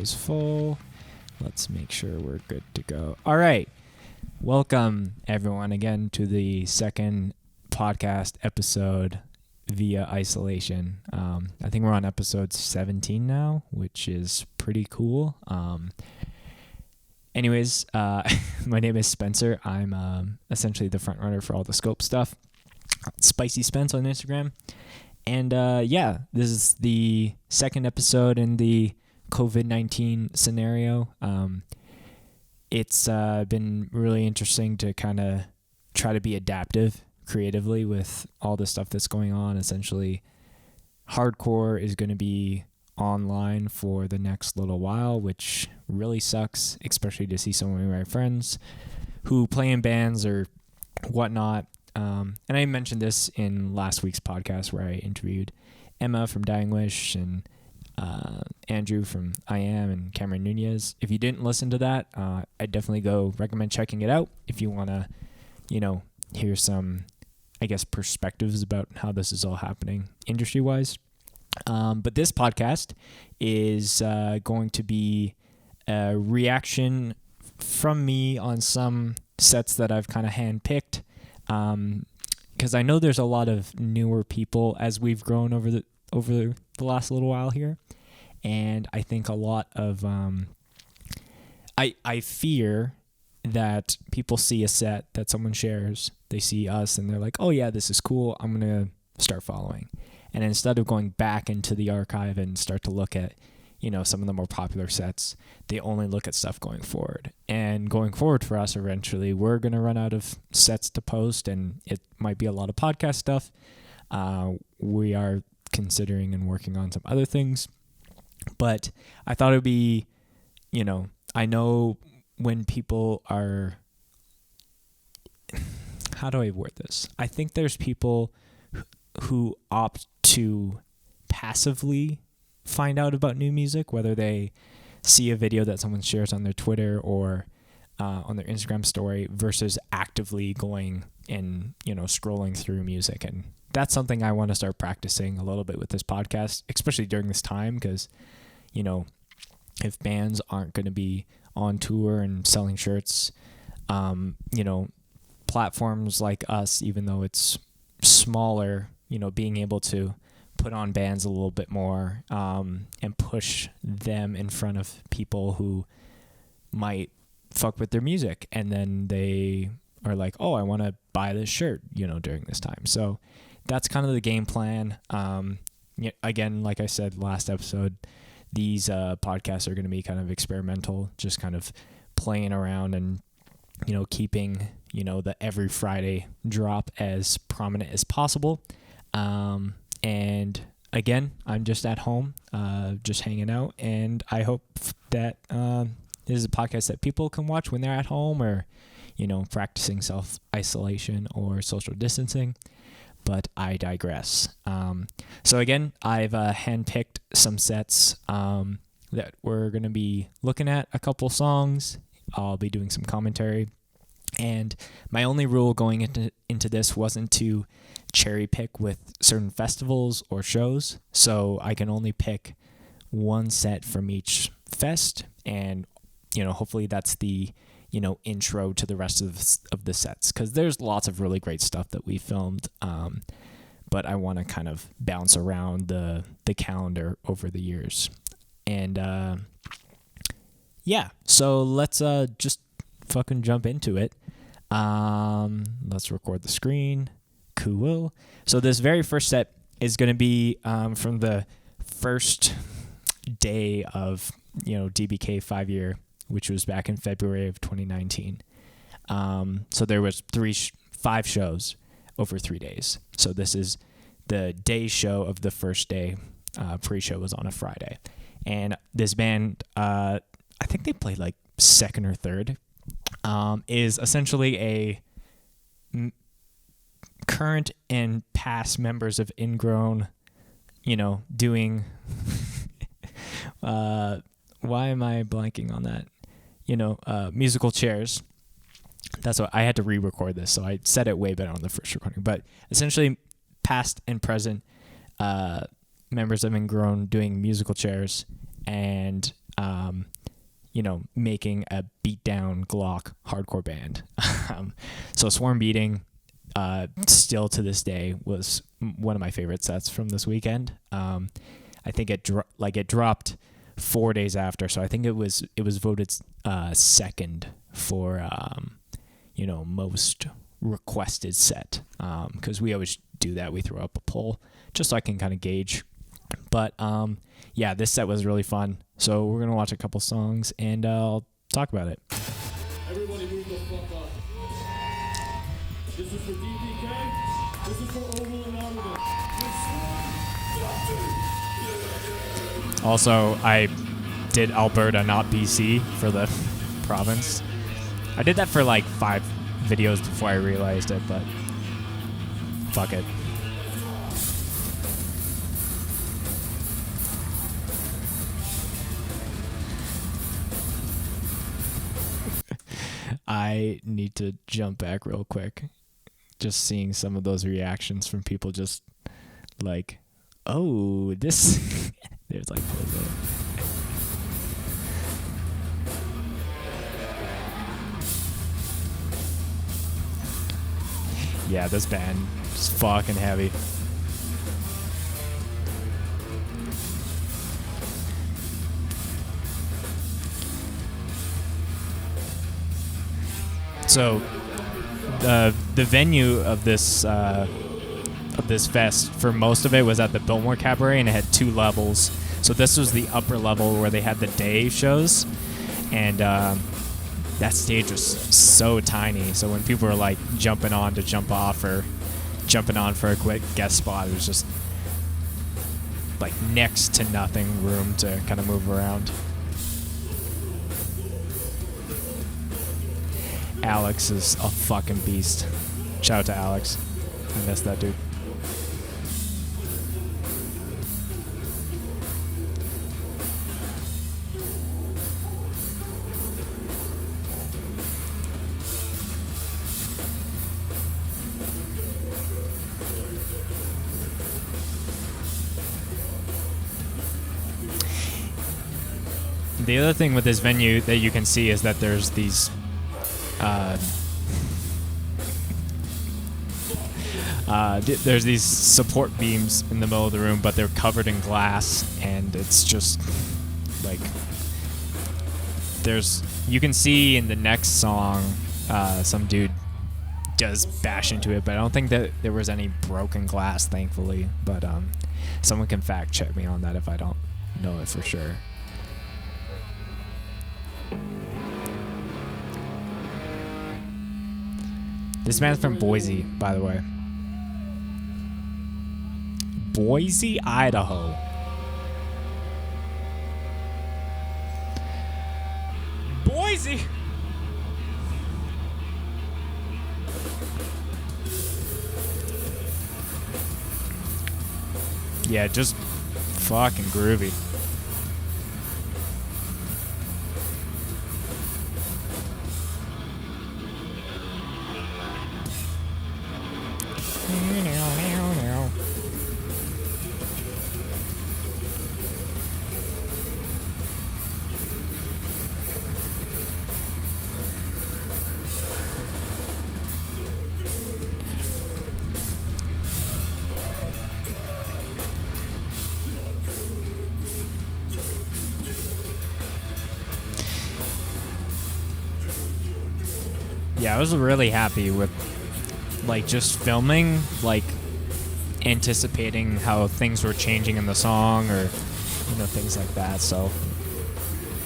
is full. Let's make sure we're good to go. All right. Welcome, everyone, again to the second podcast episode via isolation. I think we're on episode 17 now, which is pretty cool. Anyways, my name is Spencer. I'm essentially the front runner for all the scope stuff. Spicy Spence on Instagram. And this is the second episode in the COVID-19 scenario. It's been really interesting to kind of try to be adaptive creatively with all the stuff that's going on. Essentially, hardcore is going to be online for the next little while, which really sucks, especially to see some of my friends who play in bands or whatnot. And I mentioned this in last week's podcast where I interviewed Emma from Dying Wish and Andrew from I Am and Cameron Nunez. If you didn't listen to that, I'd definitely recommend checking it out if you want to, hear some, perspectives about how this is all happening industry-wise. But this podcast is going to be a reaction from me on some sets that I've kind of handpicked. Because I know there's a lot of newer people as we've grown over the last little while here, and I think a lot of I fear that people see a set that someone shares, they see us, and they're like, oh yeah, this is cool, I'm gonna start following, and instead of going back into the archive and start to look at some of the more popular sets, they only look at stuff going forward. And going forward for us, eventually, we're going to run out of sets to post, and it might be a lot of podcast stuff. We are considering and working on some other things. But I thought it would be, I know when people are... How do I word this? I think there's people who opt to passively find out about new music, whether they see a video that someone shares on their Twitter or on their Instagram story, versus actively going and scrolling through music. And that's something I want to start practicing a little bit with this podcast, especially during this time, because if bands aren't going to be on tour and selling shirts, platforms like us, even though it's smaller, being able to put on bands a little bit more and push them in front of people who might fuck with their music, and then they are like, oh, I want to buy this shirt during this time. So that's kind of the game plan. Again, like I said last episode, these podcasts are going to be kind of experimental, just kind of playing around and keeping the every Friday drop as prominent as possible. And again, I'm just at home, just hanging out, and I hope that this is a podcast that people can watch when they're at home or, practicing self-isolation or social distancing. But I digress. So again, I've handpicked some sets that we're going to be looking at, a couple songs. I'll be doing some commentary. And my only rule going into this wasn't to cherry pick with certain festivals or shows, so I can only pick one set from each fest, and hopefully that's the intro to the rest of the sets, because there's lots of really great stuff that we filmed, but I want to kind of bounce around the calendar over the years. And so let's just fucking jump into it. Let's record the screen. Cool. So this very first set is going to be from the first day of DBK 5-year, which was back in February of 2019. So there was 5 shows over 3 days. So this is the day show of the first day. Pre-show was on a Friday, and this band, I think they played like second or third, is essentially a current and past members of Ingrown, doing why am I blanking on that? Musical chairs. That's what I had to re-record this, so I said it way better on the first recording. But essentially, past and present members of Ingrown doing musical chairs, and making a beatdown Glock hardcore band. So Swarm Beating, still to this day, was one of my favorite sets from this weekend. I think it dropped 4 days after, so I think it was voted second for most requested set, because we always do that. We throw up a poll just so I can kind of gauge. But this set was really fun. So we're gonna watch a couple songs and I'll talk about it. Everybody move the fuck up. This is for DPK. This is for Oval and Armageddon. Also, I did Alberta, not BC, for the province. I did that for like 5 videos before I realized it, but fuck it. I need to jump back real quick. Just seeing some of those reactions from people, just like, oh, this. There's like, yeah, this band is fucking heavy. So the venue of this fest, for most of it, was at the Biltmore Cabaret, and it had 2 levels. So this was the upper level where they had the day shows, and that stage was so tiny. So when people were like jumping on to jump off or jumping on for a quick guest spot, it was just like next to nothing room to kind of move around. Alex is a fucking beast. Shout out to Alex. I miss that dude. The other thing with this venue that you can see is that there's these there's these support beams in the middle of the room, but they're covered in glass, and it's just like you can see in the next song some dude does bash into it, but I don't think that there was any broken glass, thankfully. But someone can fact check me on that if I don't know it for sure. This man's from Boise, by the way. Boise, Idaho. Boise! Yeah, just fucking groovy. Yeah, I was really happy with like just filming, like anticipating how things were changing in the song, or things like that. So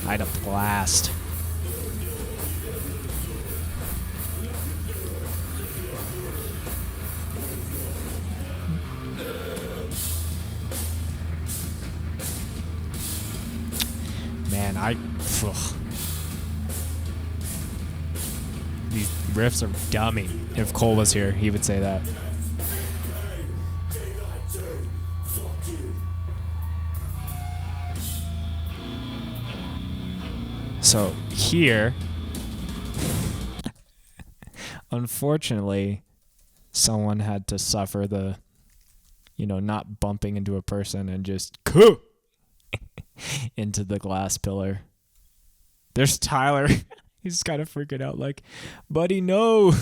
I had a blast. Man, these riffs are dummy. If Cole was here, he would say that. So here, unfortunately, someone had to suffer the, not bumping into a person and just into the glass pillar. There's Tyler. He's kind of freaking out like, buddy, no.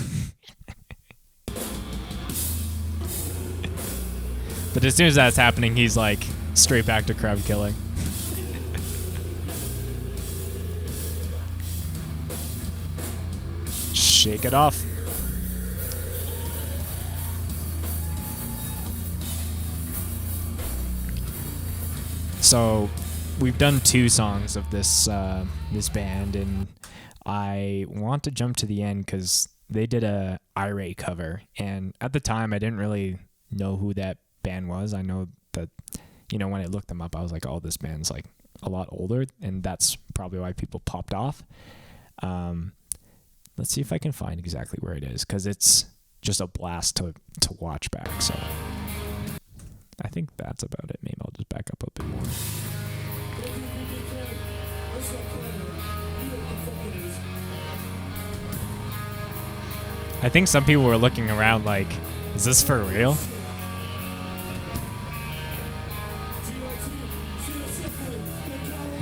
But as soon as that's happening, he's like straight back to crab killing. Shake it off. So we've done 2 songs of this this band, and I want to jump to the end because they did a Irate cover, and at the time I didn't really know who that band was. I know that, you know, when I looked them up, I was like, oh, this band's like a lot older, and that's probably why people popped off. Let's see if I can find exactly where it is, because it's just a blast to watch back. So I think that's about it. Maybe I'll just back up a bit more. I think some people were looking around like, is this for real?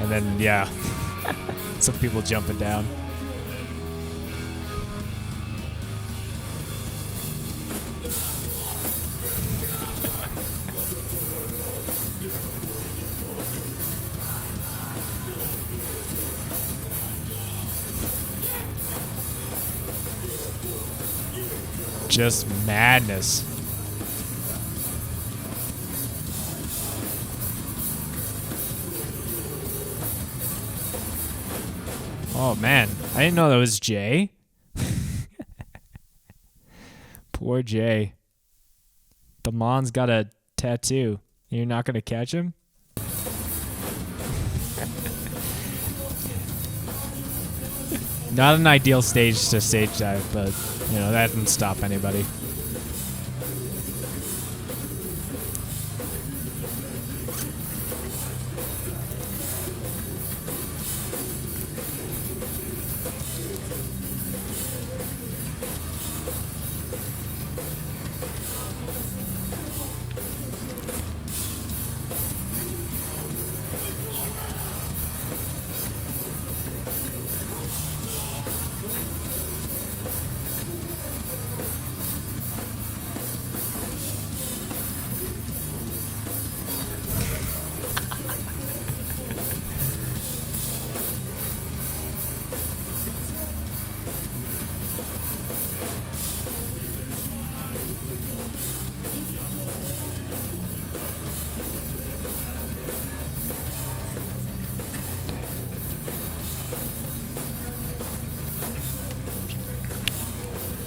And then, yeah, some people jumping down. Just madness. Oh man, I didn't know that was Jay. Poor Jay. The Mon's got a tattoo. You're not gonna catch him? Not an ideal stage to stage dive, but you know, that didn't stop anybody.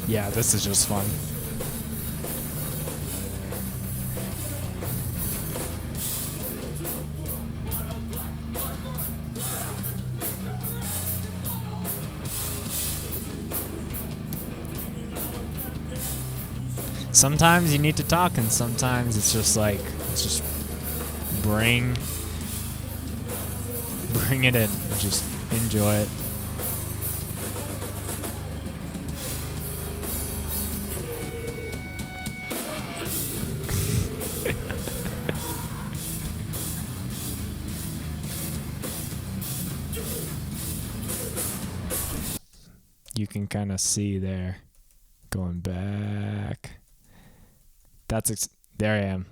Yeah, this is just fun. Sometimes you need to talk, and sometimes it's just like, let's just bring it in, just enjoy it. You can kind of see there, going back. There I am.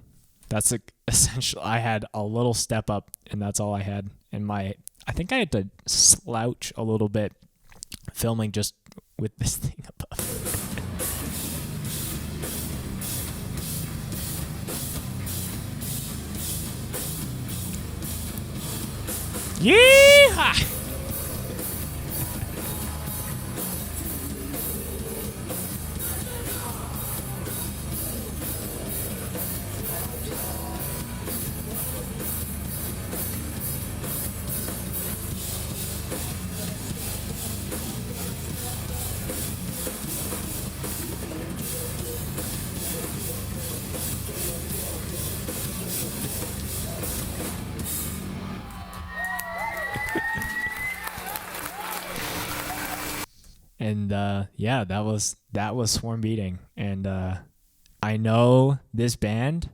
That's essential. I had a little step up, and that's all I had. And I think I had to slouch a little bit filming just with this thing above. Yeehaw! And yeah, that was Swarm Beating. And I know this band,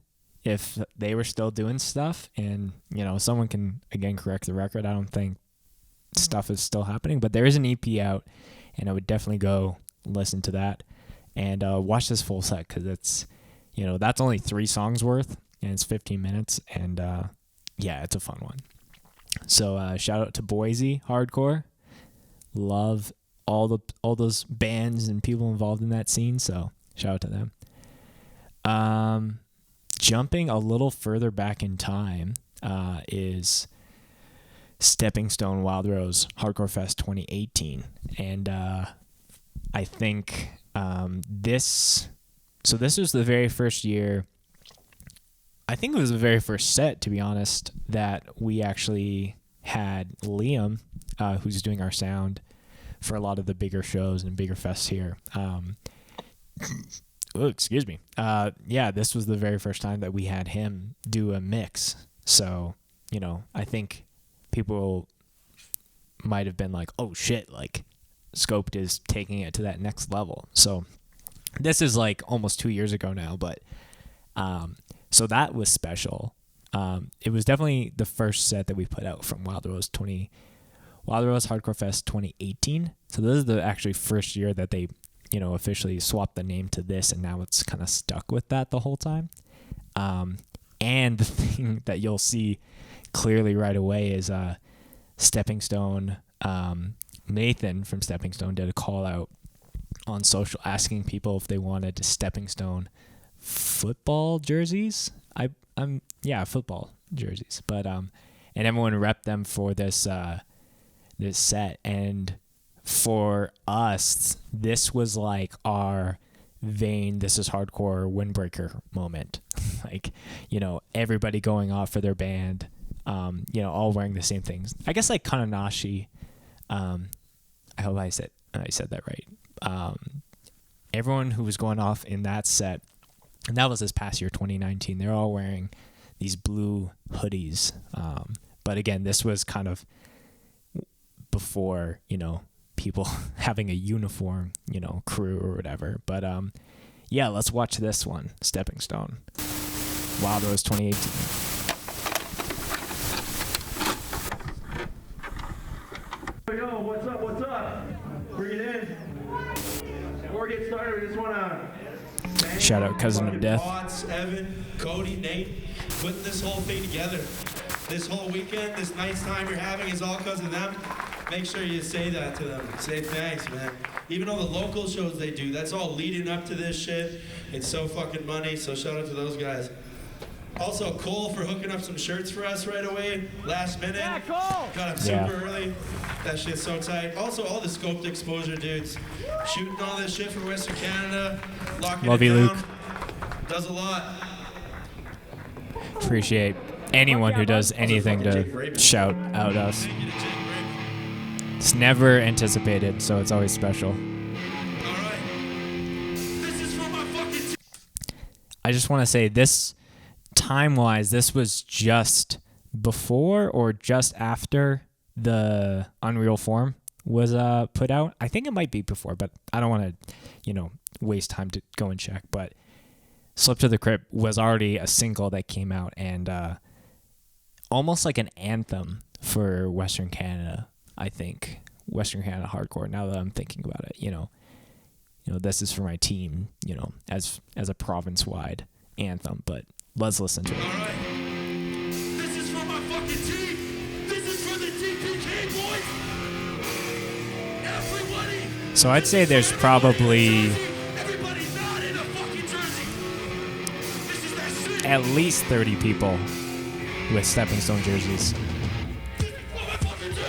if they were still doing stuff, and someone can again correct the record. I don't think stuff is still happening, but there is an EP out, and I would definitely go listen to that and watch this full set, because it's that's only 3 songs worth, and it's 15 minutes, and yeah, it's a fun one. So shout out to Boise Hardcore. Love all those bands and people involved in that scene, so shout out to them. Jumping a little further back in time is Stepping Stone Wild Rose Hardcore Fest 2018, and I think this was the very first year. I think it was the very first set, to be honest, that we actually had Liam, who's doing our sound for a lot of the bigger shows and bigger fests here. Excuse me. Yeah, this was the very first time that we had him do a mix. So, I think people might have been like, oh shit, like Scoped is taking it to that next level. So this is like almost 2 years ago now, but so that was special. It was definitely the first set that we put out from Wild Rose Hardcore Fest 2018. So this is the actually first year that they, officially swapped the name to this, and now it's kind of stuck with that the whole time. And the thing that you'll see clearly right away is Stepping Stone. Nathan from Stepping Stone did a call out on social asking people if they wanted Stepping Stone football jerseys. Football jerseys. But and everyone repped them for this set, and for us, this was like our Vane This Is Hardcore windbreaker moment. Like, everybody going off for their band, all wearing the same things. I guess like Kananashi, I hope I said that right. Everyone who was going off in that set, and that was this past year, 2019, they're all wearing these blue hoodies. But again, this was kind of before, people having a uniform, crew or whatever. But yeah, let's watch this one, Stepping Stone, Wild Rose 2018. Yo, what's up? Bring it in. Before we get started, we just want to shout out Cousin of Death. Potts, Evan, Cody, Nate, putting this whole thing together. This whole weekend, this nice time you're having is all because of them. Make sure you say that to them. Say thanks, man. Even all the local shows they do, that's all leading up to this shit. It's so fucking money, so shout out to those guys. Also, Cole for hooking up some shirts for us right away, last minute. Yeah, Cole! Got up super early. That shit's so tight. Also, all the Scoped Exposure dudes, shooting all this shit for Western Canada, locking Love it you, down. Luke. Does a lot. Appreciate anyone who does anything to shout out us. It's never anticipated, so it's always special. I just want to say this, time-wise, this was just before or just after the Unreal Form was put out. I think it might be before, but I don't want to, waste time to go and check. But Slip to the Crypt was already a single that came out, and almost like an anthem for Western Canada, I think. Western Canada hardcore, now that I'm thinking about it, this is for my team, as a province-wide anthem, but let's listen to it. All right. This is for my fucking team. This is for the DPK boys. Everybody. So I'd say there's probably Everybody's not in a fucking jersey. This is that shit. at least 30 people with Stepping Stone jerseys. This is for my fucking team.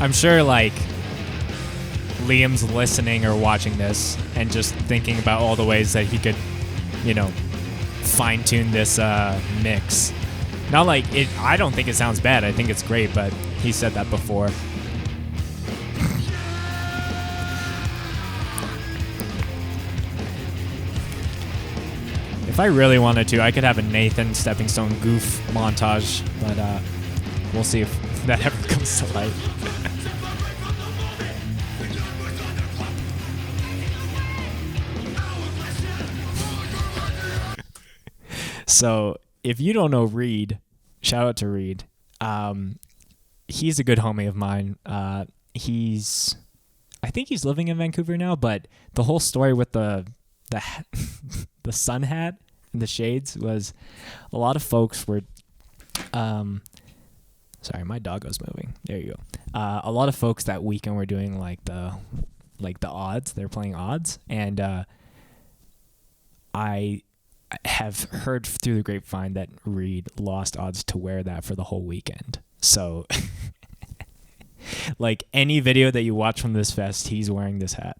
I'm sure, like, Liam's listening or watching this and just thinking about all the ways that he could, fine-tune this mix. Not like it. I don't think it sounds bad. I think it's great, but he said that before. If I really wanted to, I could have a Nathan Stepping Stone goof montage, but we'll see if that ever comes to light. So if you don't know Reed, shout out to Reed. He's a good homie of mine. I think he's living in Vancouver now, but the whole story with the the sun hat and the shades was a lot of folks were sorry, my doggo's moving. There you go. A lot of folks that weekend were doing like the odds. They're playing odds, and I have heard through the grapevine that Reed lost odds to wear that for the whole weekend. So like any video that you watch from this fest, he's wearing this hat.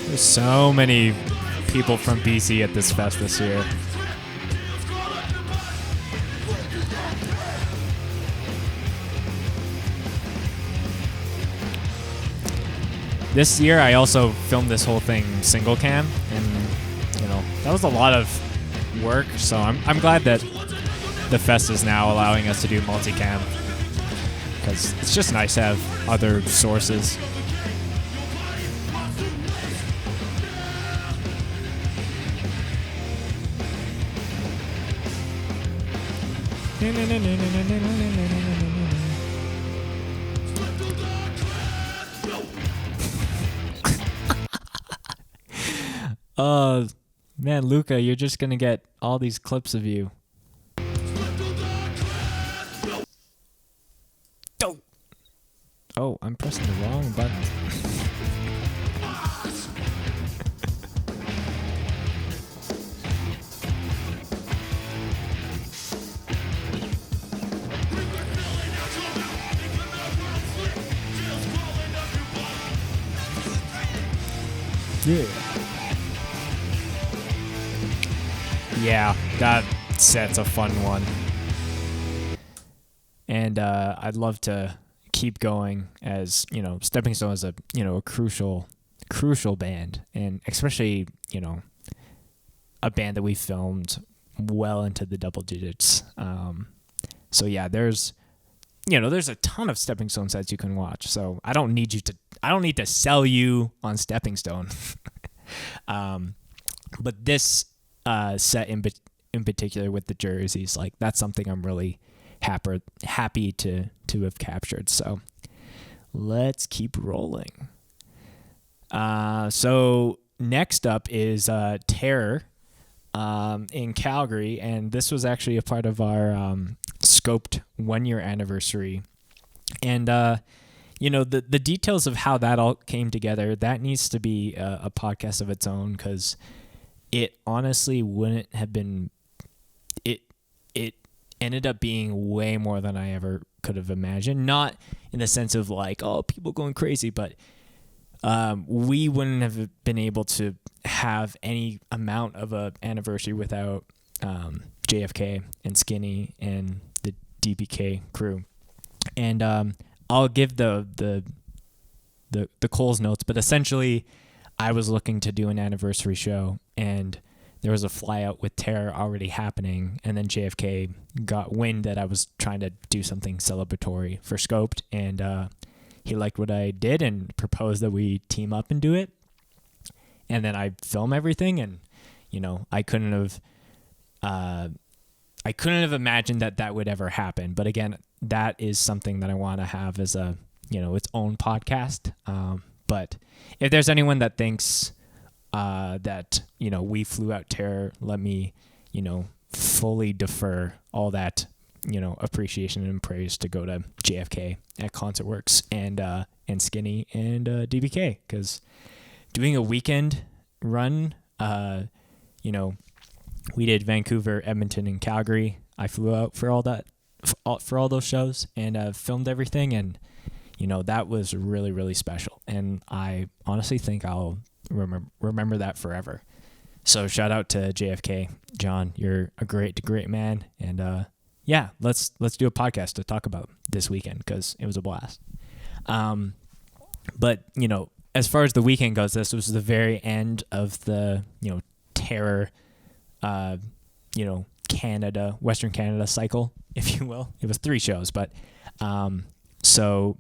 There's so many people from BC at this fest this year. This year, I also filmed this whole thing single cam, and that was a lot of work. So I'm glad that the fest is now allowing us to do multicam, because it's just nice to have other sources. Man, Luca, you're just gonna get all these clips of you. Oh, I'm pressing the wrong button. Yeah. Yeah, that set's a fun one. And I'd love to keep going, as, Stepping Stone is a crucial band, and especially, a band that we filmed well into the double digits. So yeah, there's a ton of Stepping Stone sets you can watch. So I don't need to sell you on Stepping Stone. But this set in particular with the jerseys, like, that's something I'm really happy to have captured. So let's keep rolling. So next up is Terror in Calgary, and this was actually a part of our scoped 1 year anniversary. And the details of how that all came together, that needs to be a podcast of its own, because it honestly wouldn't have been. It ended up being way more than I ever could have imagined. Not in the sense of like, oh, people going crazy, but we wouldn't have been able to have any amount of a anniversary without JFK and Skinny and the DBK crew. And I'll give the Coles notes, but essentially I was looking to do an anniversary show, and there was a flyout with Terror already happening, and then JFK got wind that I was trying to do something celebratory for Scoped, and he liked what I did and proposed that we team up and do it. And then I film everything, and I couldn't have imagined that would ever happen. But again, that is something that I want to have as a its own podcast. But if there's anyone that thinks that we flew out Terror, let me fully defer all that appreciation and praise to go to JFK at ConcertWorks and Skinny and DBK, because doing a weekend run, we did Vancouver, Edmonton, and Calgary. I flew out for all that, for all those shows, and filmed everything, and that was really, really special. And I honestly think I'll remember that forever. So shout out to JFK, John. You're a great man, and yeah, let's do a podcast to talk about this weekend because it was a blast. But as far as the weekend goes, this was the very end of the Terror, Canada, Western Canada cycle, if you will. It was 3 shows, but so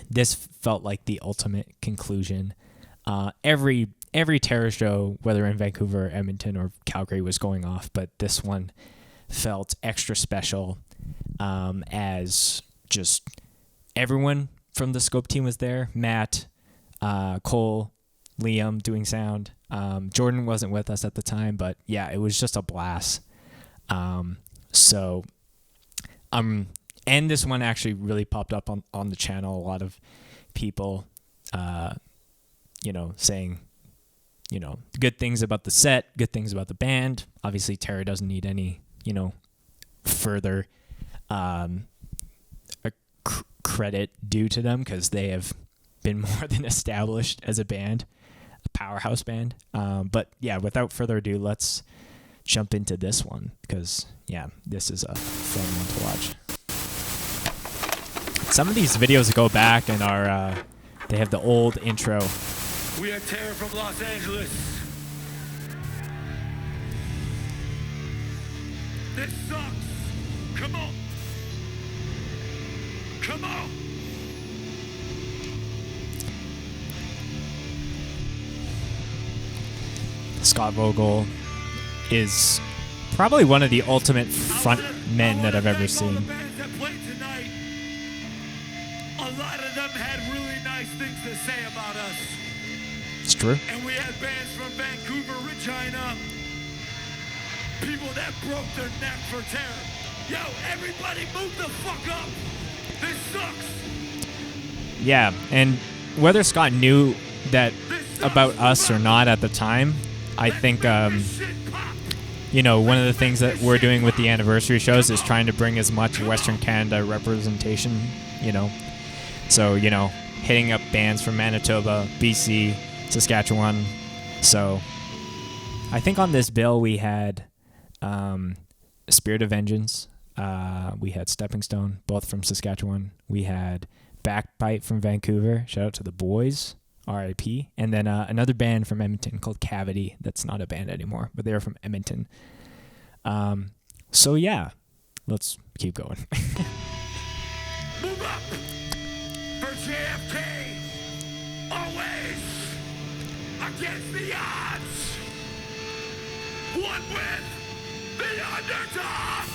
this felt like the ultimate conclusion. Every Terror show, whether in Vancouver, Edmonton, or Calgary, was going off, but this one felt extra special as just everyone from the Scope team was there. Matt, Cole, Liam doing sound. Jordan wasn't with us at the time, but yeah, it was just a blast. And this one actually really popped up on the channel. A lot of people, saying, good things about the set, good things about the band. Obviously, Terror doesn't need any, further credit due to them because they have been more than established as a band, a powerhouse band. But yeah, without further ado, let's jump into this one because yeah, this is a fun one to watch. Some of these videos go back and are they have the old intro. We are Terror from Los Angeles. This sucks. Come on. Come on. Scott Vogel is probably one of the ultimate front men that I've ever seen. A lot of them had really nice things to say about us. It's true. And we had bands from Vancouver, Regina, people that broke their neck for Terror. Yo, everybody move the fuck up. This sucks. Yeah, and whether Scott knew that about us or not at the time, I think one of the things that we're doing with the anniversary shows is trying to bring as much Western Canada representation, So, hitting up bands from Manitoba, BC, Saskatchewan. So, I think on this bill we had Spirit of Vengeance. We had Stepping Stone, both from Saskatchewan. We had Backbite from Vancouver. Shout out to the boys, R.I.P. And then another band from Edmonton called Cavity. That's not a band anymore, but they're from Edmonton. So, yeah, let's keep going. Move up for JFK. Always against the odds. One with the underdog.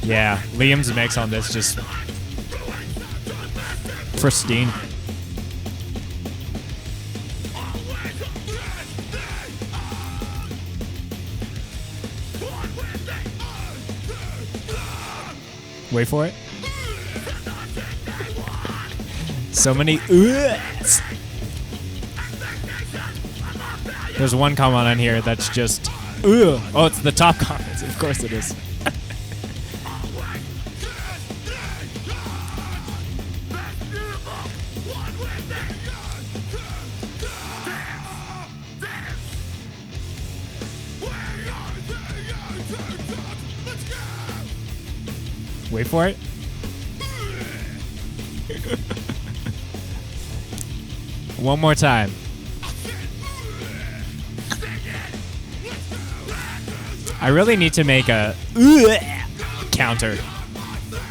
Yeah, Liam's mix on this just pristine. Wait for it. So many oohs. There's one comment on here that's just ooh. Oh, it's the top comments. Of course it is. Wait for it. One more time. I really need to make a counter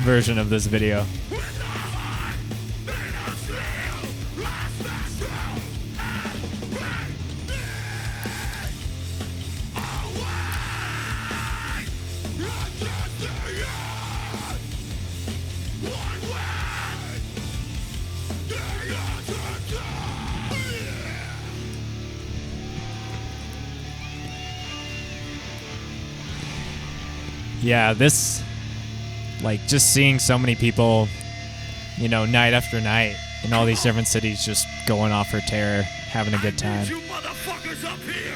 version of this video. Yeah, this, like, just seeing so many people, night after night in all these different cities just going off for Terror, having a good time. You motherfuckers up here.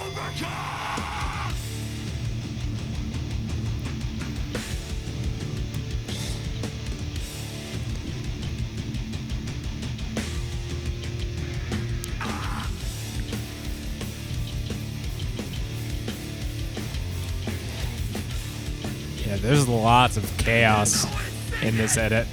Overcome. Yeah, there's lots of chaos in this edit.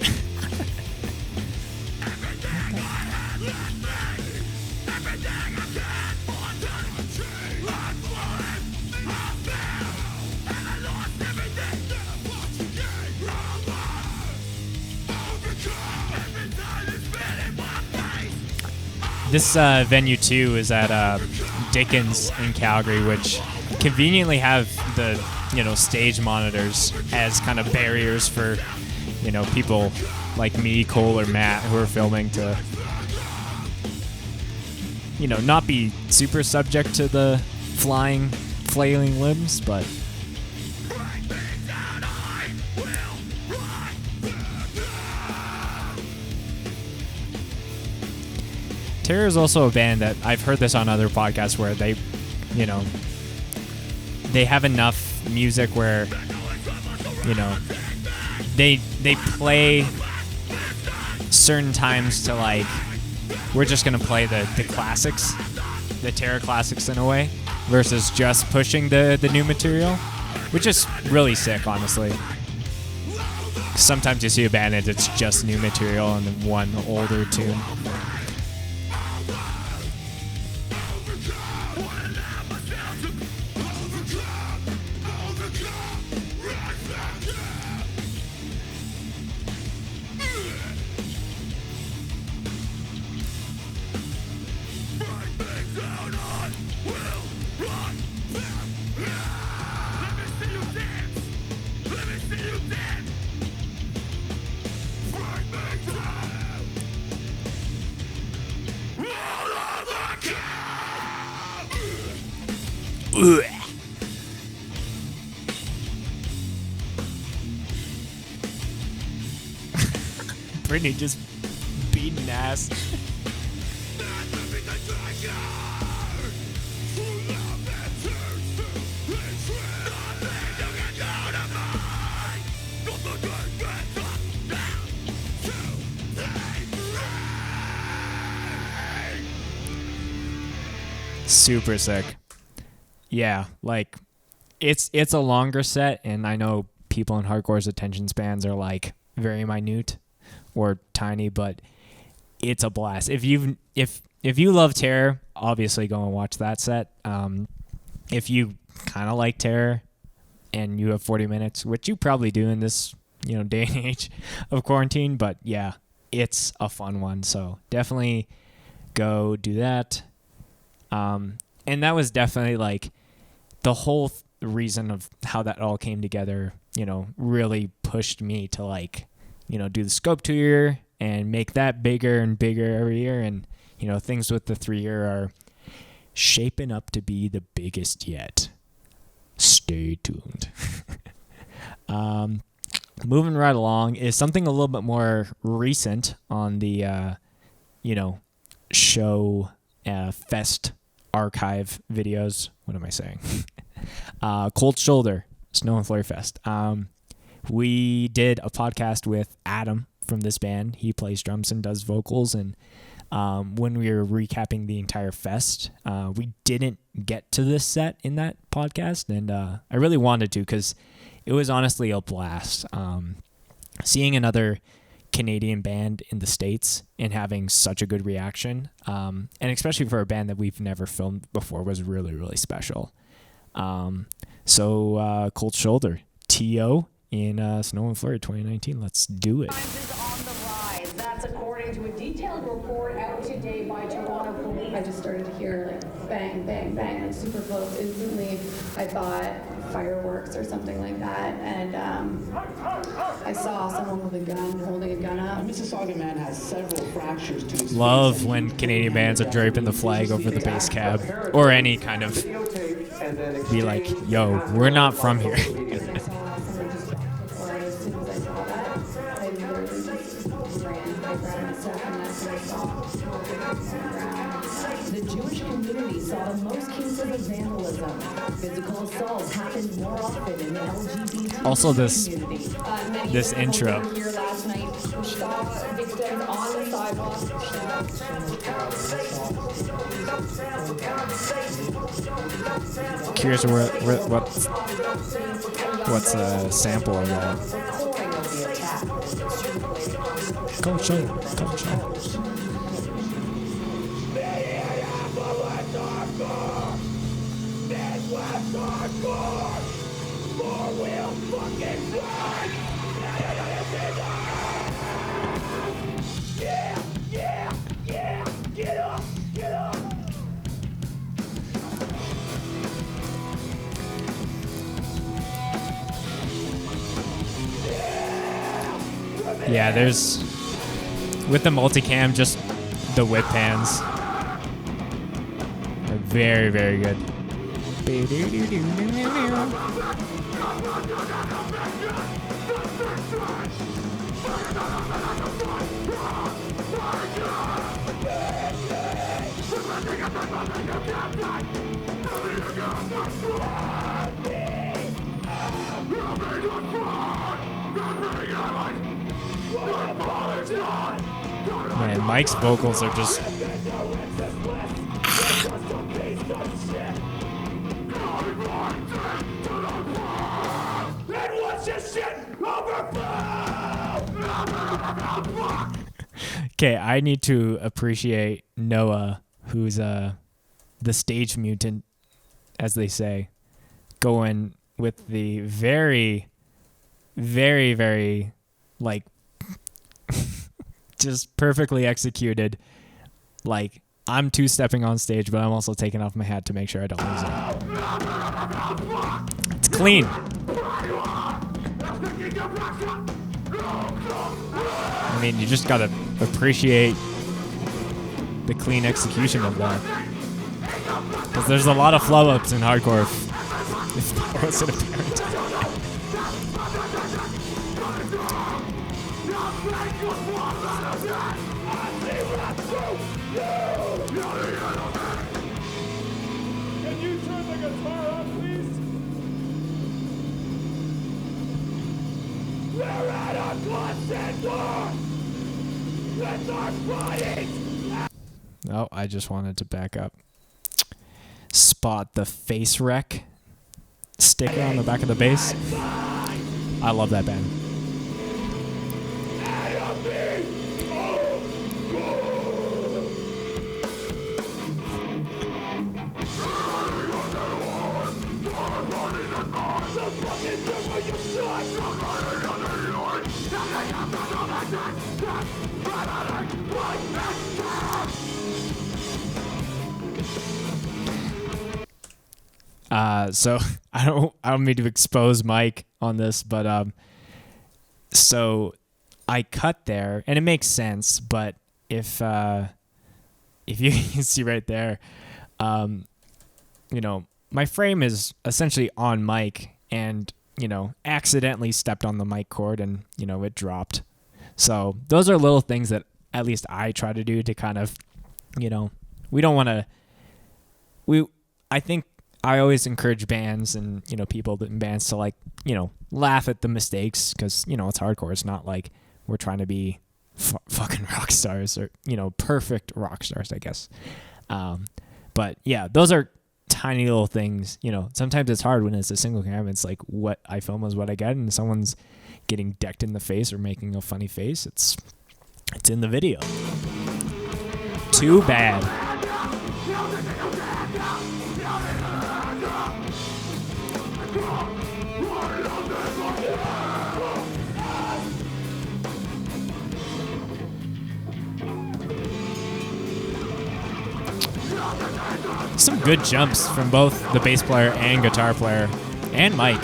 This venue too is at Dickens in Calgary, which conveniently have the stage monitors as kind of barriers for people like me, Cole, or Matt who are filming to not be super subject to the flying, flailing limbs, but. Terror is also a band that I've heard this on other podcasts where they, they have enough music where, they play certain times to like, we're just gonna play the classics, the Terror classics in a way, versus just pushing the new material, which is really sick, honestly. Sometimes you see a band and it's just new material and then one older tune. Brittany just beating ass. Super sick. Yeah, like it's a longer set, and I know people in hardcore's attention spans are like very minute or tiny, but it's a blast. If you love Terror, obviously go and watch that set. If you kind of like Terror and you have 40 minutes, which you probably do in this day and age of quarantine, but yeah, it's a fun one. So definitely go do that. And that was definitely like the whole reason of how that all came together, really pushed me to like, do the scope tour and make that bigger and bigger every year. And, things with the 3-year are shaping up to be the biggest yet. Stay tuned. Moving right along is something a little bit more recent on the, show fest archive videos. What am I saying? Cold Shoulder, Snow and Flurry Fest. We did a podcast with Adam from this band. He plays drums and does vocals. And when we were recapping the entire fest, we didn't get to this set in that podcast. And I really wanted to because it was honestly a blast. Seeing another Canadian band in the States and having such a good reaction, and especially for a band that we've never filmed before, was really, really special. So Cold Shoulder, T.O. in Snow and Flurry 2019. Let's do it. Is on the rise. That's according to a detailed report out today by Toronto Police. I just started to hear like bang, bang, bang, like super close. Instantly, I thought fireworks or something like that, and I saw someone with a gun, holding a gun up. A Mississauga man has several fractures to his Love when Canadian bands are draping the flag over the bass cab or any kind of be like, yo, we're not from here. The Jewish community saw the most cases of vandalism. Physical assaults happened more often in the LGBT Also, this community. intro. Here last night, we saw victims on the sidewalk. Curious what's a sample of that? Culture. Yeah, there's with the multicam, just the whip pans are very, very good. Man, Mike's vocals are just... Okay, I need to appreciate Noah, who's the stage mutant, as they say, going with the very, very, very, like, just perfectly executed, like, I'm two-stepping on stage, but I'm also taking off my hat to make sure I don't lose it. It's clean. I mean, you just gotta appreciate the clean execution of that. Because there's a lot of flow-ups in hardcore if that wasn't apparent. Can you turn the guitar up, please? We're at a constant war with our bodies. Oh, I just wanted to back up. Spot the face wreck sticker on the back of the bass. I love that band. So I don't mean to expose Mike on this, but so I cut there, and it makes sense. But if you can see right there, my frame is essentially on mic, and accidentally stepped on the mic cord, and it dropped. So those are little things that at least I try to do to kind of, we don't want to. I think I always encourage bands and people in bands to laugh at the mistakes, because it's hardcore. It's not like we're trying to be fucking rock stars or perfect rock stars, I guess. But yeah, those are tiny little things. Sometimes it's hard when it's a single camera. It's like what I film is what I get, and someone's getting decked in the face or making a funny face. It's in the video. Too bad. Some good jumps from both the bass player and guitar player and Mike.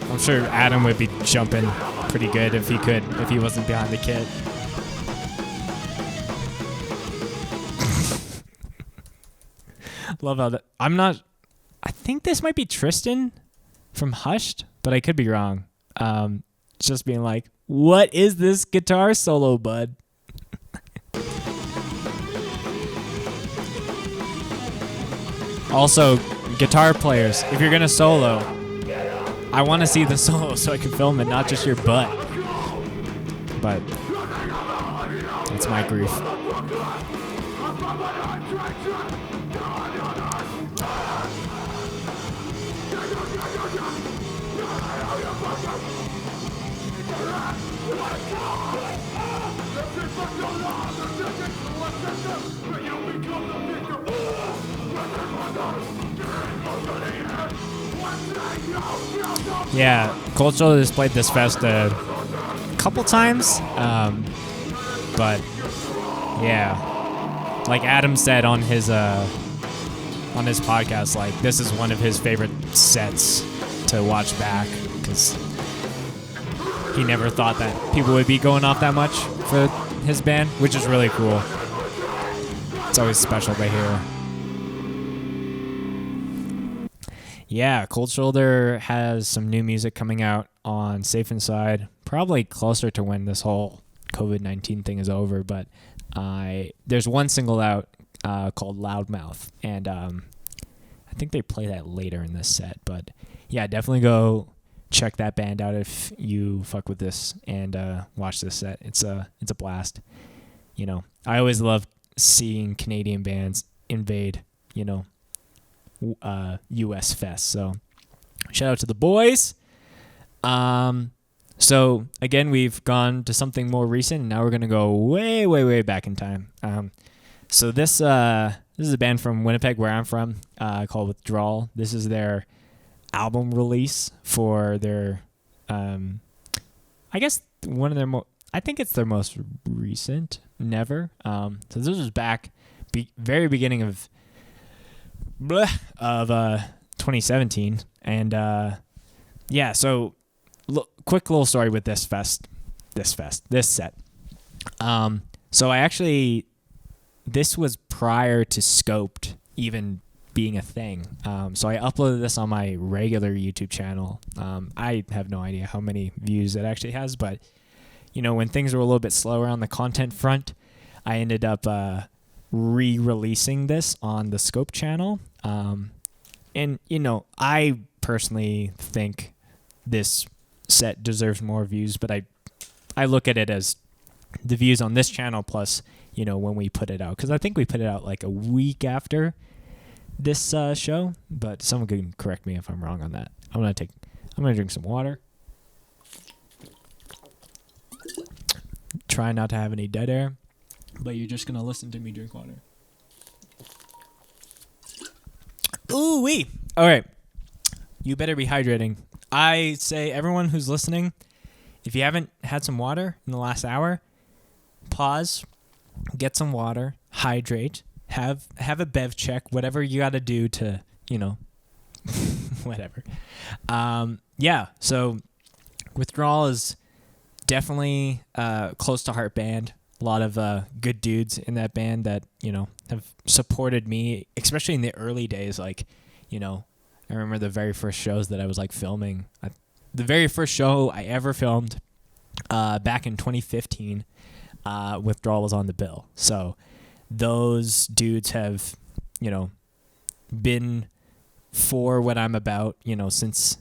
I'm sure Adam would be jumping pretty good if he wasn't behind the kit. Love how that. I think this might be Tristan from Hushed, but I could be wrong. Just being like, what is this guitar solo, bud? Also, guitar players, if you're going to solo, I want to see the solo so I can film it, not just your butt. But that's my grief. Yeah, Cold Shoulder has played this fest a couple times, but yeah, like Adam said on his podcast, like this is one of his favorite sets to watch back because he never thought that people would be going off that much for his band, which is really cool. It's always special to hear. Yeah, Cold Shoulder has some new music coming out on Safe Inside, probably closer to when this whole COVID-19 thing is over, but there's one single out called Loudmouth, and I think they play that later in this set, but yeah, definitely go check that band out if you fuck with this and watch this set. It's a blast. You know, I always love seeing Canadian bands invade, you know, US Fest. So shout out to the boys. So again, we've gone to something more recent, and now we're gonna go way, way, way back in time. So this is a band from Winnipeg, where I'm from, called Withdrawal. This is their album release for their, I guess one of their I think it's their most recent. Never. So this was back very beginning of 2017, and yeah. So quick little story with this set. So this was prior to Scoped even being a thing. So I uploaded this on my regular YouTube channel. I have no idea how many views it actually has, but you know, when things were a little bit slower on the content front, I ended up re-releasing this on the Scope channel. And you know, I personally think this set deserves more views, but I look at it as the views on this channel plus, you know, when we put it out, because I think we put it out like a week after this show, but someone can correct me if I'm wrong on that. I'm gonna drink some water. Try not to have any dead air, but you're just gonna listen to me drink water. Ooh wee! All right, you better be hydrating. I say everyone who's listening, if you haven't had some water in the last hour, pause, get some water, hydrate, have a bev check, whatever you got to do to, you know, whatever. Yeah, so Withdrawal is definitely close to heart band. A lot of good dudes in that band that, you know, have supported me, especially in the early days. Like, you know, I remember the very first shows that I was like filming. The very first show I ever filmed back in 2015, Withdrawal was on the bill. So those dudes have, you know, been for what I'm about, you know, since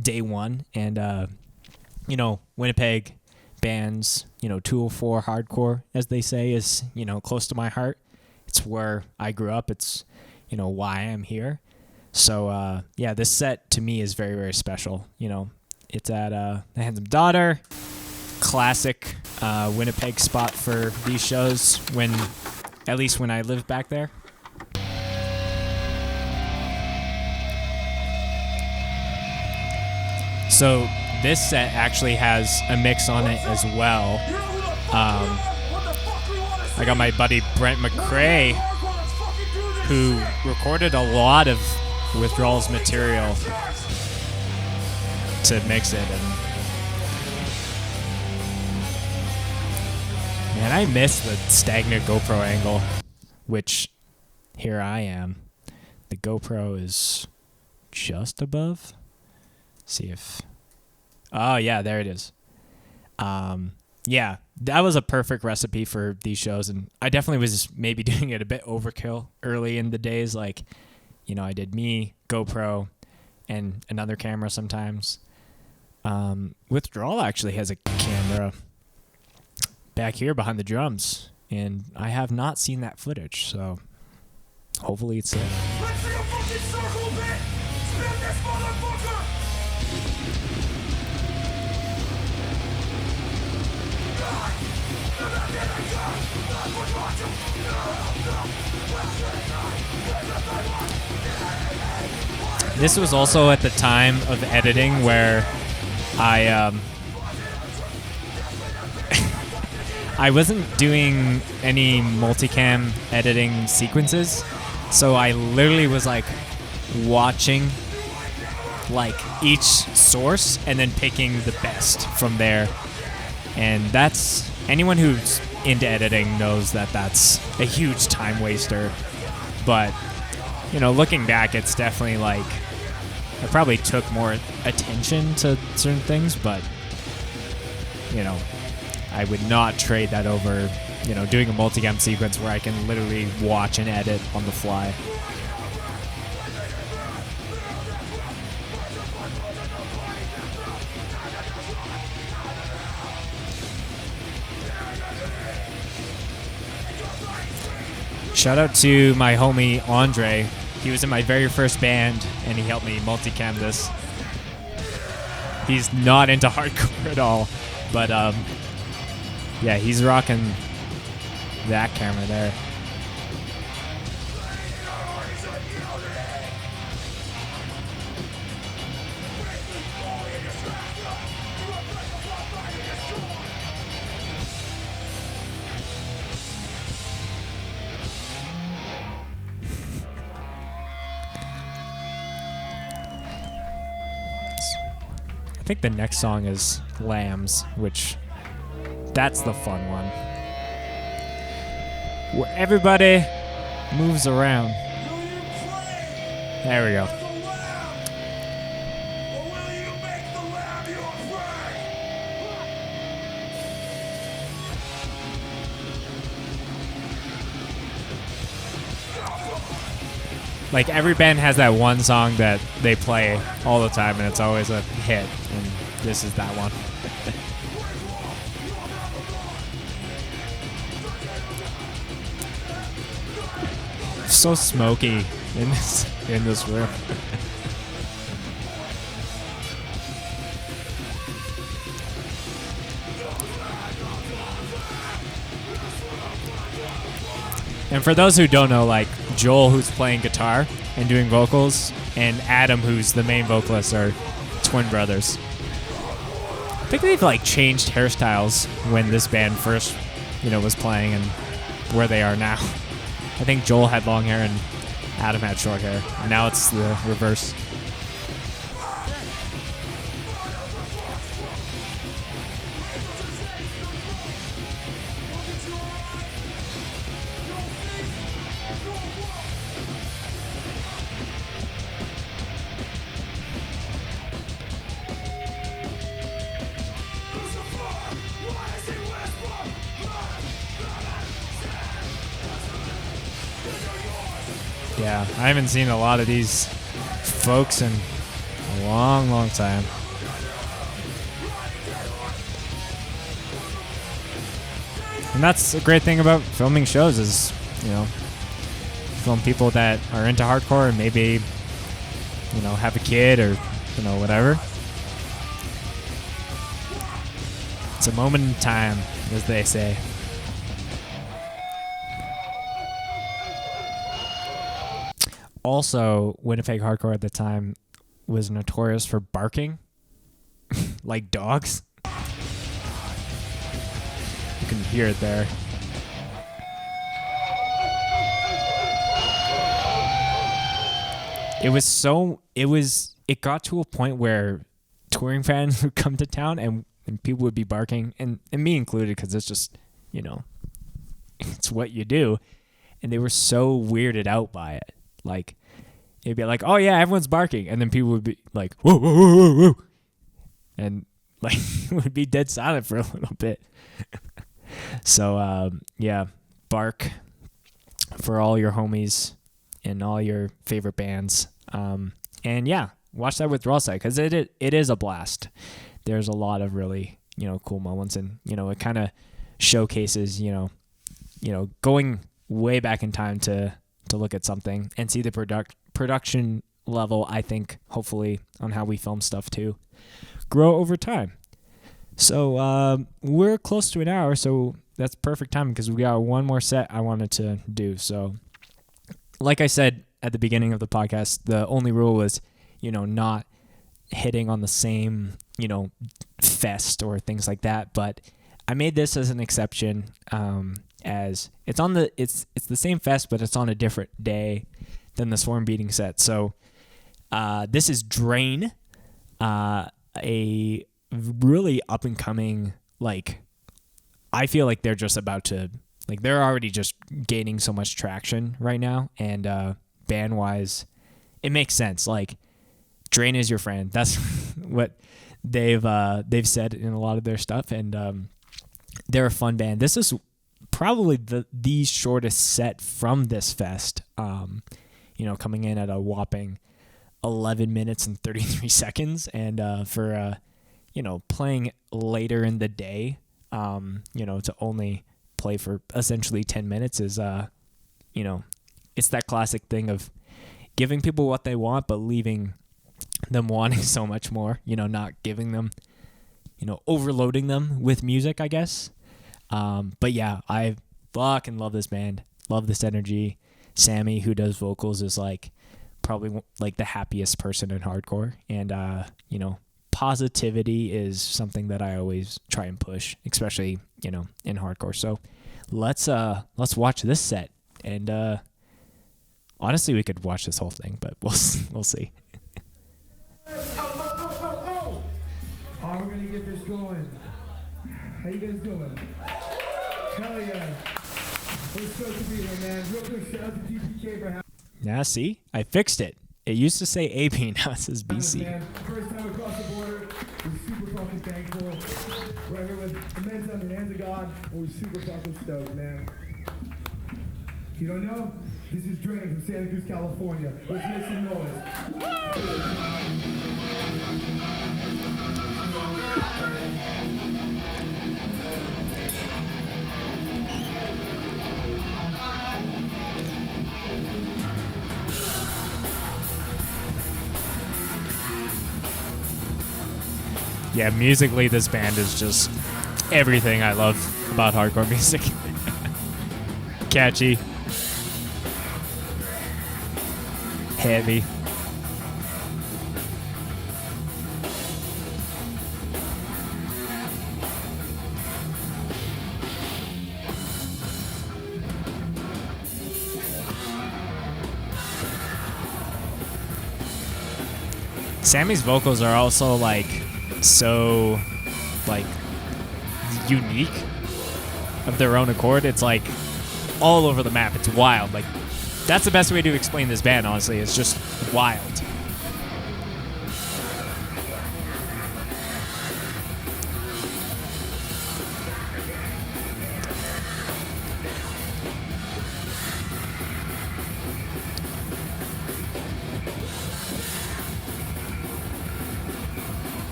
day one. And, you know, Winnipeg bands, you know, 204 hardcore, as they say, is, you know, close to my heart. It's where I grew up. It's, you know, why I'm here. So, yeah, this set to me is very, very special. You know, it's at The Handsome Daughter, classic Winnipeg spot for these shows, at least when I lived back there. So this set actually has a mix on it as well. I got my buddy Brent McCrae, who recorded a lot of Withdrawal's material to mix it. And man, I miss the stagnant GoPro angle, which here I am. The GoPro is just above. See if... Oh, yeah, there it is. Yeah, that was a perfect recipe for these shows, and I definitely was maybe doing it a bit overkill early in the days. Like, you know, I did me, GoPro, and another camera sometimes. Withdrawal actually has a camera back here behind the drums and I have not seen that footage, so hopefully it's it. Let's see a fucking circle bit! Spin this motherfucker! This was also at the time of editing where I I wasn't doing any multicam editing sequences, so I literally was like watching like each source and then picking the best from there. And that's, anyone who's into editing knows that that's a huge time waster. But, you know, looking back, it's definitely like, I probably took more attention to certain things, but, you know, I would not trade that over, you know, doing a multicam sequence where I can literally watch and edit on the fly. Shout out to my homie Andre. He was in my very first band and he helped me multicam this. He's not into hardcore at all, but yeah, he's rocking that camera there. I think the next song is Lambs, which that's the fun one. Where everybody moves around. There we go. Like every band has that one song that they play all the time and it's always a hit, and this is that one. So smoky in this room. And for those who don't know, like Joel, who's playing guitar and doing vocals, and Adam, who's the main vocalist, are twin brothers. I think they've like changed hairstyles when this band first, you know, was playing and where they are now. I think Joel had long hair and Adam had short hair. And now it's the reverse. Yeah, I haven't seen a lot of these folks in a long, long time. And that's a great thing about filming shows is, you know, film people that are into hardcore and maybe, you know, have a kid or, you know, whatever. It's a moment in time, as they say. Also, Winnipeg hardcore at the time was notorious for barking like dogs. You can hear it there. It got to a point where touring fans would come to town and people would be barking, and me included, because it's just, you know, it's what you do. And they were so weirded out by it. Like, it'd be like, oh yeah, everyone's barking. And then people would be like, whoa, whoa, whoa, whoa, whoa. And like, it would be dead silent for a little bit. So, yeah, bark for all your homies and all your favorite bands. And yeah, watch that withdrawal side, because it is a blast. There's a lot of really, you know, cool moments, and, you know, it kind of showcases, you know, going way back in time to look at something and see the production level, I think, hopefully, on how we film stuff too, grow over time. So we're close to an hour, so that's perfect timing because we got one more set I wanted to do. So like I said at the beginning of the podcast, the only rule was, not hitting on the same, fest or things like that. But I made this as an exception, as it's the same fest, but it's on a different day than the Swarm Beating set. So this is Drain, a really up and coming, I feel like they're just about to, they're already just gaining so much traction right now. And band wise, it makes sense. Drain is your friend. That's what they've said in a lot of their stuff. And they're a fun band. This is probably the shortest set from this fest, coming in at a whopping 11 minutes and 33 seconds. And for playing later in the day, to only play for essentially 10 minutes is, it's that classic thing of giving people what they want, but leaving them wanting so much more, not giving them, overloading them with music, I guess. But yeah, I fucking love this band. Love this energy. Sammy, who does vocals, is probably the happiest person in hardcore. And, positivity is something that I always try and push, especially, in hardcore. So let's watch this set. And, honestly, we could watch this whole thing, but we'll see. Oh, we're gonna get this going. How you guys doing? Hell yeah. We're stoked to be here, man. Real quick shout out to DPK for having. Now, see? I fixed it. It used to say AP, now it says BC. First time across the border, we're super fucking thankful. We're here with immense on the hands of God, and we're super fucking stoked, man. If you don't know, this is Drain from Santa Cruz, California. Let's make some noise. Yeah, musically, this band is just everything I love about hardcore music. Catchy. Heavy. Sammy's vocals are also so unique of their own accord. It's all over the map. It's wild. That's the best way to explain this band, honestly. It's just wild.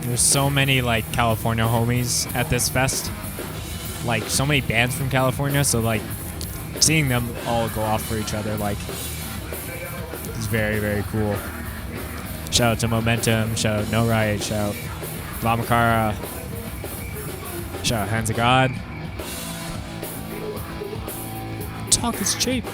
There's so many California homies at this fest. So many bands from California, so seeing them all go off for each other is very, very cool. Shout out to Momentum, shout out No Riot, shout out Lamakara, shout out Hands of God. Talk is cheap.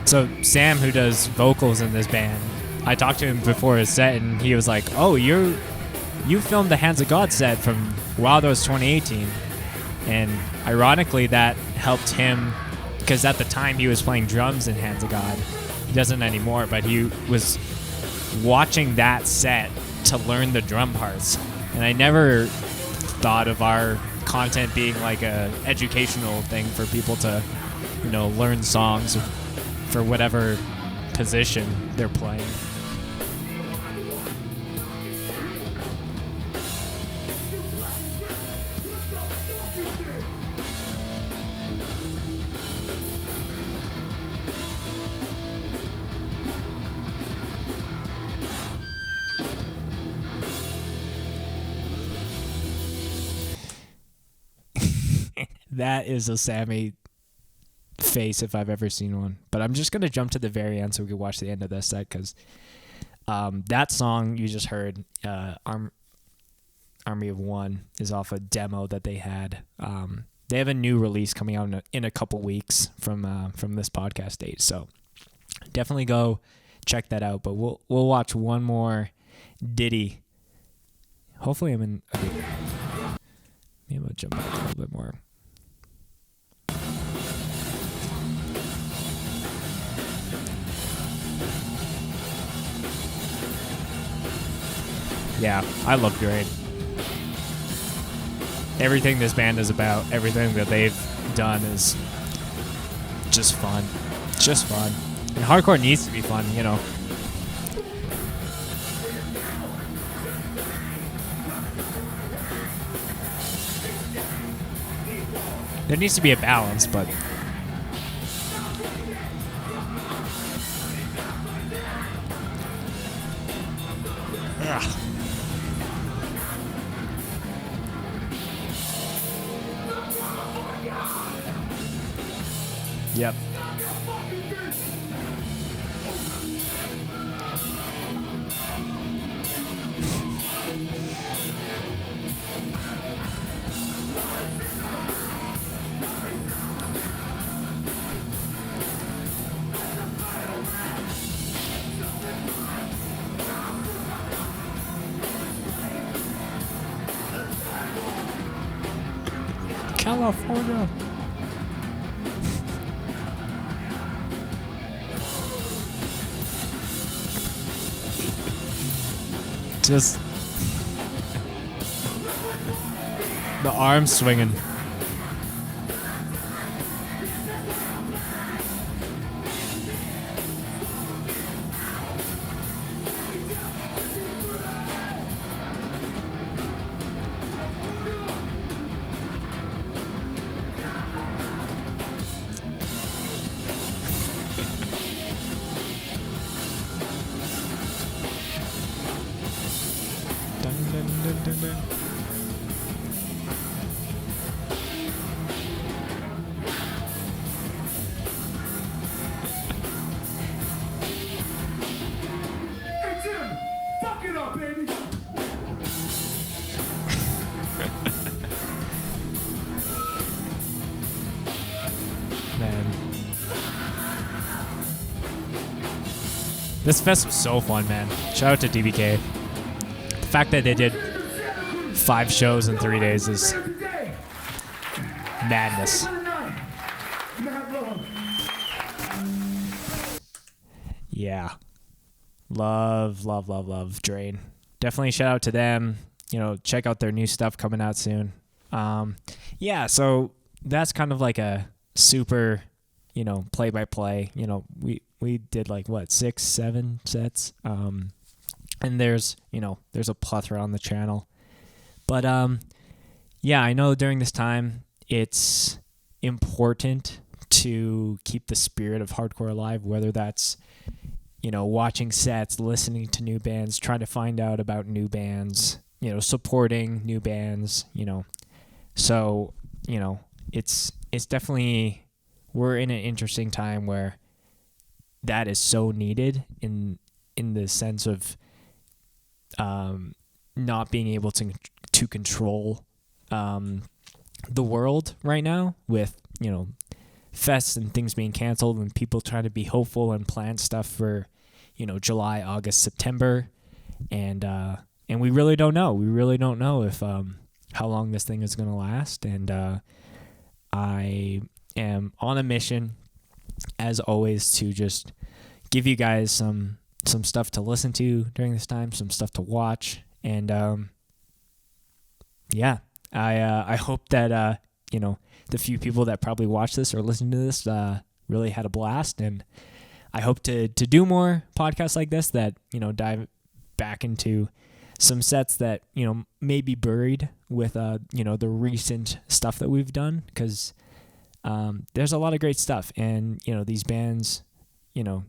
So Sam, who does vocals in this band, I talked to him before his set, and he was like, "Oh, you filmed the Hands of God set from wow, that was 2018. And ironically, that helped him because at the time he was playing drums in Hands of God. He doesn't anymore, but he was watching that set to learn the drum parts. And I never thought of our content being like a educational thing for people to, learn songs for whatever position they're playing. That is a Sammy face if I've ever seen one. But I'm just going to jump to the very end so we can watch the end of this set because that song you just heard, Army of One, is off a demo that they had. They have a new release coming out in a couple weeks from this podcast date. So definitely go check that out. But we'll watch one more ditty. Hopefully maybe I'll jump back a little bit more. Yeah, I love Drain. Everything this band is about, everything that they've done is just fun. Just fun. And hardcore needs to be fun, There needs to be a balance, but... Ugh. Yep. California. Just the arm swinging. This fest was so fun, man. Shout out to DBK. The fact that they did 5 shows in 3 days is madness. Yeah. Love Drain. Definitely shout out to them. Check out their new stuff coming out soon. Yeah, so that's kind of like a super, play-by-play. We did 6, 7 sets. And there's a plethora on the channel. But yeah, I know during this time it's important to keep the spirit of hardcore alive, whether that's watching sets, listening to new bands, trying to find out about new bands, supporting new bands, So, it's definitely, we're in an interesting time where that is so needed in the sense of not being able to control the world right now with fests and things being canceled and people trying to be hopeful and plan stuff for July, August, September, and we really don't know. We really don't know if how long this thing is going to last. And I am on a mission, as always, to just give you guys some stuff to listen to during this time, some stuff to watch. And I hope that the few people that probably watch this or listen to this really had a blast. And I hope to do more podcasts like this that, dive back into some sets that, may be buried with, the recent stuff that we've done, because there's a lot of great stuff. And, these bands,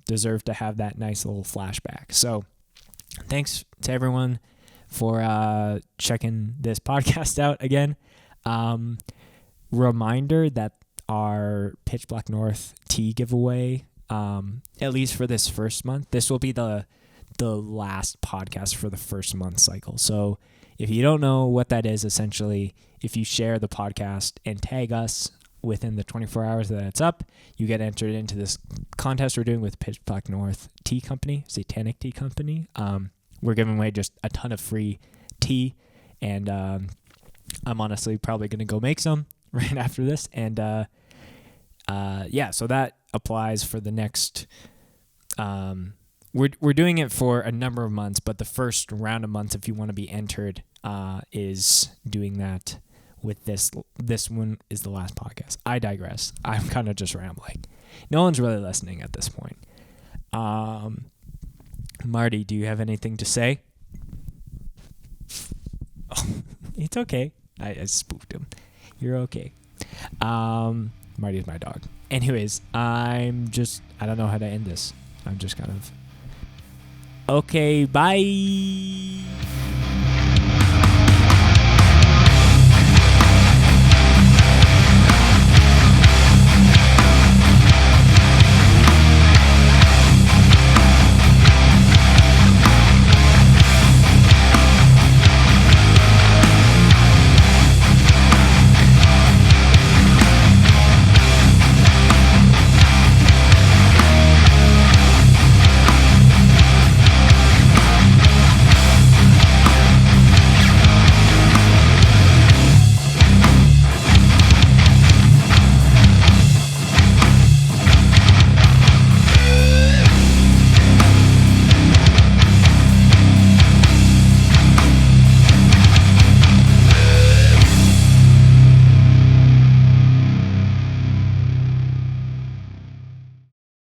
deserve to have that nice little flashback. So thanks to everyone for checking this podcast out again. Reminder that our Pitch Black North tea giveaway, at least for this first month, this will be the last podcast for the first month cycle. So if you don't know what that is, essentially, if you share the podcast and tag us within the 24 hours that it's up, you get entered into this contest we're doing with Pitch Black North Tea Company, Satanic Tea Company. We're giving away just a ton of free tea, and I'm honestly probably going to go make some right after this. And so that applies for the next we're doing it for a number of months, but the first round of months, if you want to be entered, is doing that with this one is the last podcast. I digress. I'm kind of just rambling. No one's really listening at this point. Marty, do you have anything to say? Oh, it's okay. I spooked him. You're okay. Marty's my dog. Anyways, I don't know how to end this. I'm just kind of... Okay, bye!